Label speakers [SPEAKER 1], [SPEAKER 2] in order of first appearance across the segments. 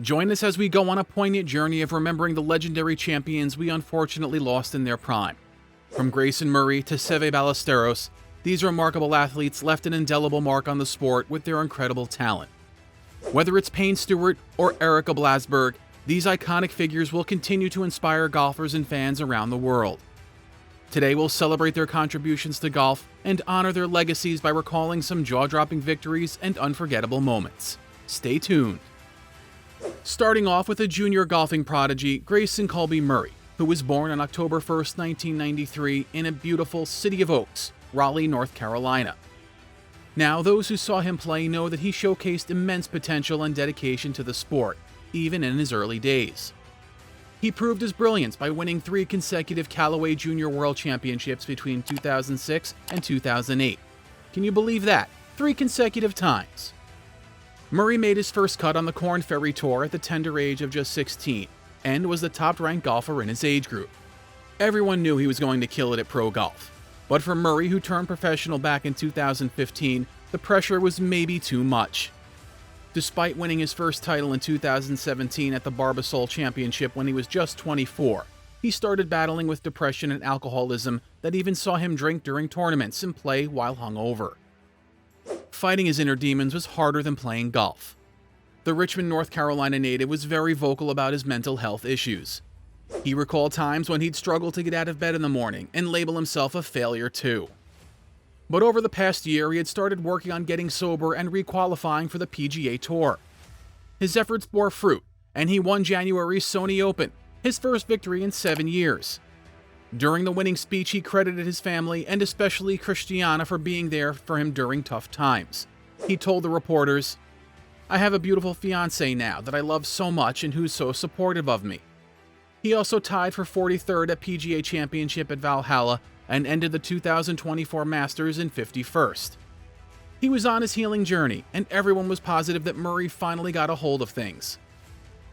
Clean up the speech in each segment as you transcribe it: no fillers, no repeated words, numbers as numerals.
[SPEAKER 1] Join us as we go on a poignant journey of remembering the legendary champions we unfortunately lost in their prime. From Grayson Murray to Seve Ballesteros, these remarkable athletes left an indelible mark on the sport with their incredible talent. Whether it's Payne Stewart or Erica Blasberg, these iconic figures will continue to inspire golfers and fans around the world. Today we'll celebrate their contributions to golf and honor their legacies by recalling some jaw-dropping victories and unforgettable moments. Stay tuned. Starting off with a junior golfing prodigy, Grayson Murray, who was born on October 1st, 1993 in a beautiful City of Oaks, Raleigh, North Carolina. Now, those who saw him play know that he showcased immense potential and dedication to the sport, even in his early days. He proved his brilliance by winning 3 consecutive Callaway Junior World Championships between 2006 and 2008. Can you believe that? 3 consecutive times. Murray made his first cut on the Korn Ferry Tour at the tender age of just 16, and was the top-ranked golfer in his age group. Everyone knew he was going to kill it at pro golf. But for Murray, who turned professional back in 2015, the pressure was maybe too much. Despite winning his first title in 2017 at the Barbasol Championship when he was just 24, he started battling with depression and alcoholism that even saw him drink during tournaments and play while hungover. Fighting his inner demons was harder than playing golf. The Richmond, North Carolina native was very vocal about his mental health issues. He recalled times when he'd struggle to get out of bed in the morning and label himself a failure too. But over the past year, he had started working on getting sober and requalifying for the PGA Tour. His efforts bore fruit, and he won January's Sony Open, his first victory in 7 years. During the winning speech, he credited his family and especially Christiana for being there for him during tough times. He told the reporters, "I have a beautiful fiancée now that I love so much and who's so supportive of me." He also tied for 43rd at PGA Championship at Valhalla and ended the 2024 Masters in 51st. He was on his healing journey, and everyone was positive that Murray finally got a hold of things.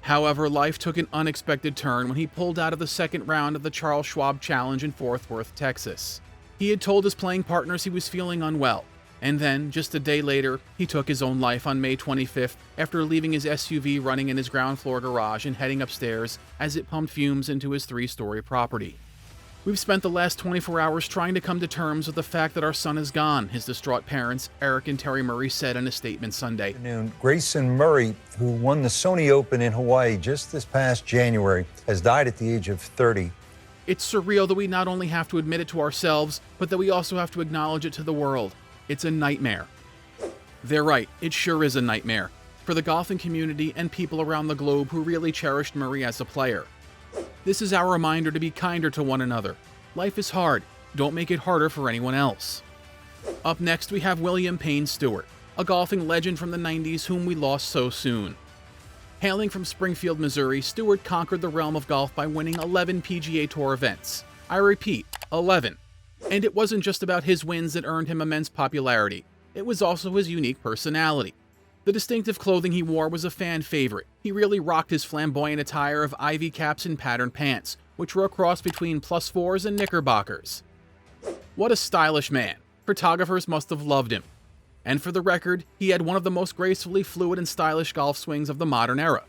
[SPEAKER 1] However, life took an unexpected turn when he pulled out of the second round of the Charles Schwab Challenge in Fort Worth, Texas. He had told his playing partners he was feeling unwell, and then, just a day later, he took his own life on May 25th after leaving his SUV running in his ground floor garage and heading upstairs as it pumped fumes into his 3-story property. "We've spent the last 24 hours trying to come to terms with the fact that our son is gone," his distraught parents, Eric and Terry Murray, said in a statement Sunday.
[SPEAKER 2] Grayson Murray, who won the Sony Open in Hawaii just this past January, has died at the age of 30.
[SPEAKER 1] "It's surreal that we not only have to admit it to ourselves, but that we also have to acknowledge it to the world. It's a nightmare." They're right, it sure is a nightmare, for the golfing community and people around the globe who really cherished Murray as a player. This is our reminder to be kinder to one another. Life is hard. Don't make it harder for anyone else. Up next, we have Payne Stewart, a golfing legend from the 90s whom we lost so soon. Hailing from Springfield, Missouri, Stewart conquered the realm of golf by winning 11 PGA Tour events. I repeat, 11. And it wasn't just about his wins that earned him immense popularity. It was also his unique personality. The distinctive clothing he wore was a fan favorite. He really rocked his flamboyant attire of ivy caps and patterned pants, which were a cross between +4s and knickerbockers. What a stylish man. Photographers must have loved him. And for the record, he had one of the most gracefully fluid and stylish golf swings of the modern era.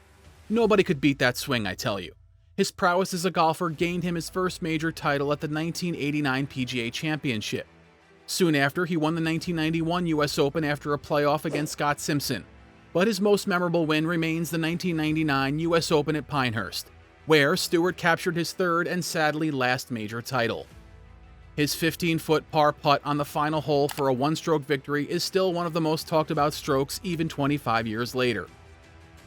[SPEAKER 1] Nobody could beat that swing, I tell you. His prowess as a golfer gained him his first major title at the 1989 PGA Championship. Soon after, he won the 1991 US Open after a playoff against Scott Simpson. But his most memorable win remains the 1999 US Open at Pinehurst, where Stewart captured his third and sadly last major title. His 15-foot par putt on the final hole for a one-stroke victory is still one of the most talked about strokes even 25 years later.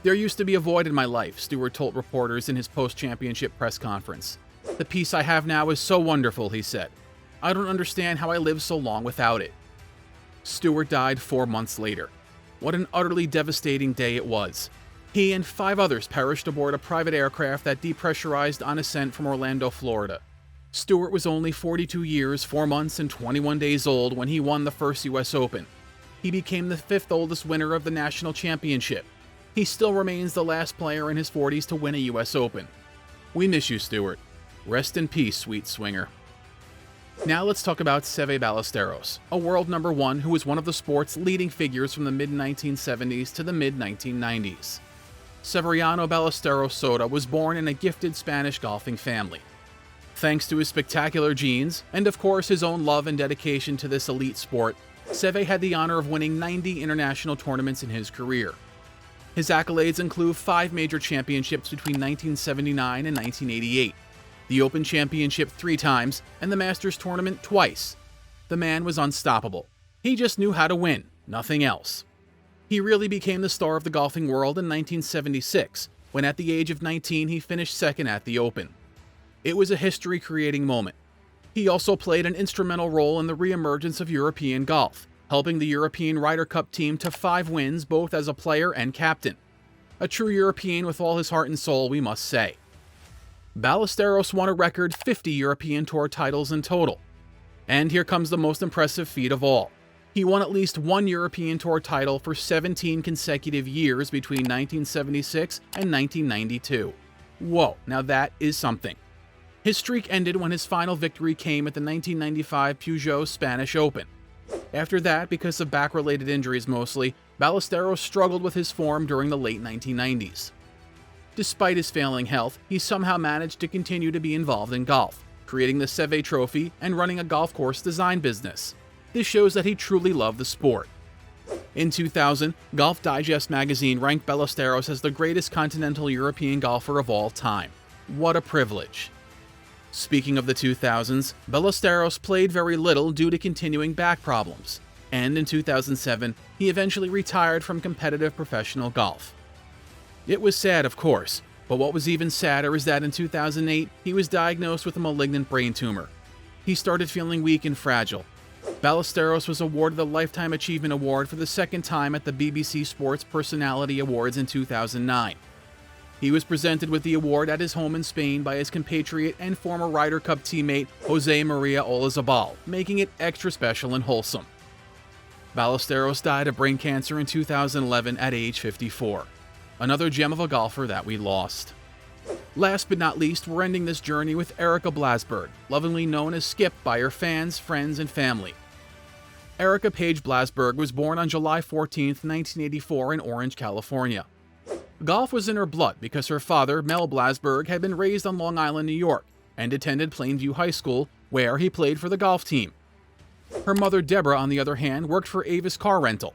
[SPEAKER 1] "There used to be a void in my life," Stewart told reporters in his post-championship press conference. "The peace I have now is so wonderful," he said. "I don't understand how I lived so long without it." Stewart died 4 months later. What an utterly devastating day it was. He and 5 others perished aboard a private aircraft that depressurized on ascent from Orlando, Florida. Stewart was only 42 years, 4 months, and 21 days old when he won the first US Open. He became the 5th oldest winner of the national championship. He still remains the last player in his 40s to win a US Open. We miss you, Stewart. Rest in peace, sweet swinger. Now let's talk about Seve Ballesteros, a world number 1 who was one of the sport's leading figures from the mid-1970s to the mid-1990s. Severiano Ballesteros Soto was born in a gifted Spanish golfing family. Thanks to his spectacular genes, and of course his own love and dedication to this elite sport, Seve had the honor of winning 90 international tournaments in his career. His accolades include 5 major championships between 1979 and 1988, the Open Championship 3 times, and the Masters Tournament twice. The man was unstoppable. He just knew how to win, nothing else. He really became the star of the golfing world in 1976, when at the age of 19 he finished second at the Open. It was a history-creating moment. He also played an instrumental role in the re-emergence of European golf, helping the European Ryder Cup team to 5 wins both as a player and captain. A true European with all his heart and soul, we must say. Ballesteros won a record 50 European Tour titles in total. And here comes the most impressive feat of all. He won at least 1 European Tour title for 17 consecutive years between 1976 and 1992. Whoa, now that is something. His streak ended when his final victory came at the 1995 Peugeot Spanish Open. After that, because of back-related injuries mostly, Ballesteros struggled with his form during the late 1990s. Despite his failing health, he somehow managed to continue to be involved in golf, creating the Seve Trophy and running a golf course design business. This shows that he truly loved the sport. In 2000, Golf Digest magazine ranked Ballesteros as the greatest continental European golfer of all time. What a privilege. Speaking of the 2000s, Ballesteros played very little due to continuing back problems, and in 2007, he eventually retired from competitive professional golf. It was sad, of course, but what was even sadder is that in 2008, he was diagnosed with a malignant brain tumor. He started feeling weak and fragile. Ballesteros was awarded the Lifetime Achievement Award for the 2nd time at the BBC Sports Personality Awards in 2009. He was presented with the award at his home in Spain by his compatriot and former Ryder Cup teammate Jose Maria Olazabal, making it extra special and wholesome. Ballesteros died of brain cancer in 2011 at age 54. Another gem of a golfer that we lost. Last but not least, we're ending this journey with Erica Blasberg, lovingly known as Skip by her fans, friends, and family. Erica Paige Blasberg was born on July 14, 1984 in Orange, California. Golf was in her blood because her father, Mel Blasberg, had been raised on Long Island, New York, and attended Plainview High School, where he played for the golf team. Her mother, Deborah, on the other hand, worked for Avis Car Rental.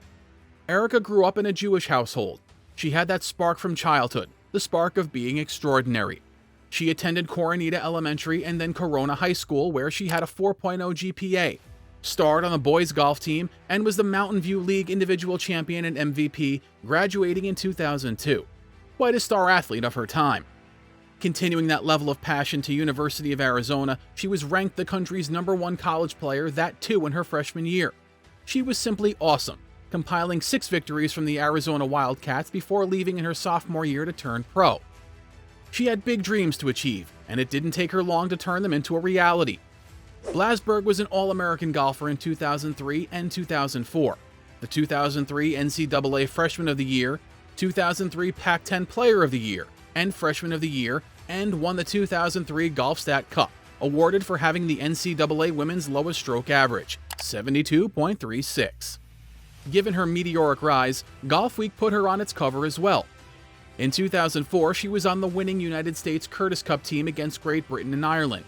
[SPEAKER 1] Erica grew up in a Jewish household. She had that spark from childhood, the spark of being extraordinary. She attended Coronita Elementary and then Corona High School, where she had a 4.0 GPA, starred on the boys' golf team, and was the Mountain View League individual champion and MVP, graduating in 2002. Quite a star athlete of her time. Continuing that level of passion to University of Arizona, she was ranked the country's #1 college player, that too in her freshman year. She was simply awesome, compiling 6 victories from the Arizona Wildcats before leaving in her sophomore year to turn pro. She had big dreams to achieve, and it didn't take her long to turn them into a reality. Blasberg was an All-American golfer in 2003 and 2004, the 2003 NCAA Freshman of the Year, 2003 Pac-10 Player of the Year, and Freshman of the Year, and won the 2003 GolfStat Cup, awarded for having the NCAA women's lowest stroke average, 72.36. Given her meteoric rise, Golfweek put her on its cover as well. In 2004, she was on the winning United States Curtis Cup team against Great Britain and Ireland.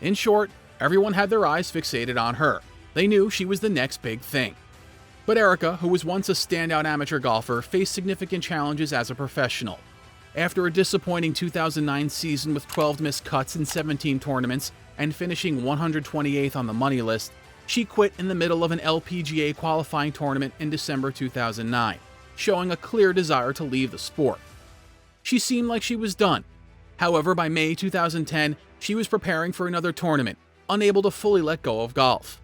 [SPEAKER 1] In short, everyone had their eyes fixated on her. They knew she was the next big thing. But Erica, who was once a standout amateur golfer, faced significant challenges as a professional. After a disappointing 2009 season with 12 missed cuts in 17 tournaments and finishing 128th on the money list, she quit in the middle of an LPGA qualifying tournament in December 2009, showing a clear desire to leave the sport. She seemed like she was done. However, by May 2010, she was preparing for another tournament, unable to fully let go of golf.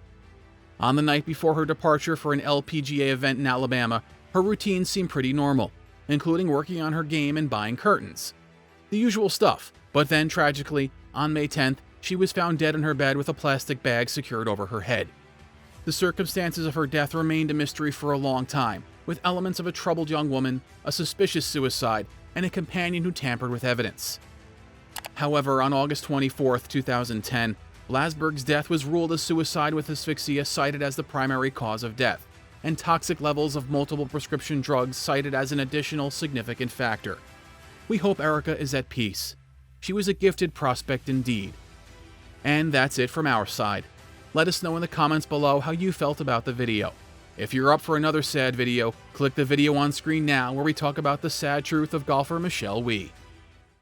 [SPEAKER 1] On the night before her departure for an LPGA event in Alabama, her routine seemed pretty normal, including working on her game and buying curtains. The usual stuff, but then, tragically, on May 10th, she was found dead in her bed with a plastic bag secured over her head. The circumstances of her death remained a mystery for a long time, with elements of a troubled young woman, a suspicious suicide, and a companion who tampered with evidence. However, on August 24, 2010, Blasberg's death was ruled as suicide with asphyxia cited as the primary cause of death, and toxic levels of multiple prescription drugs cited as an additional significant factor. We hope Erica is at peace. She was a gifted prospect indeed. And that's it from our side. Let us know in the comments below how you felt about the video. If you're up for another sad video, click the video on screen now where we talk about the sad truth of golfer Michelle Wie.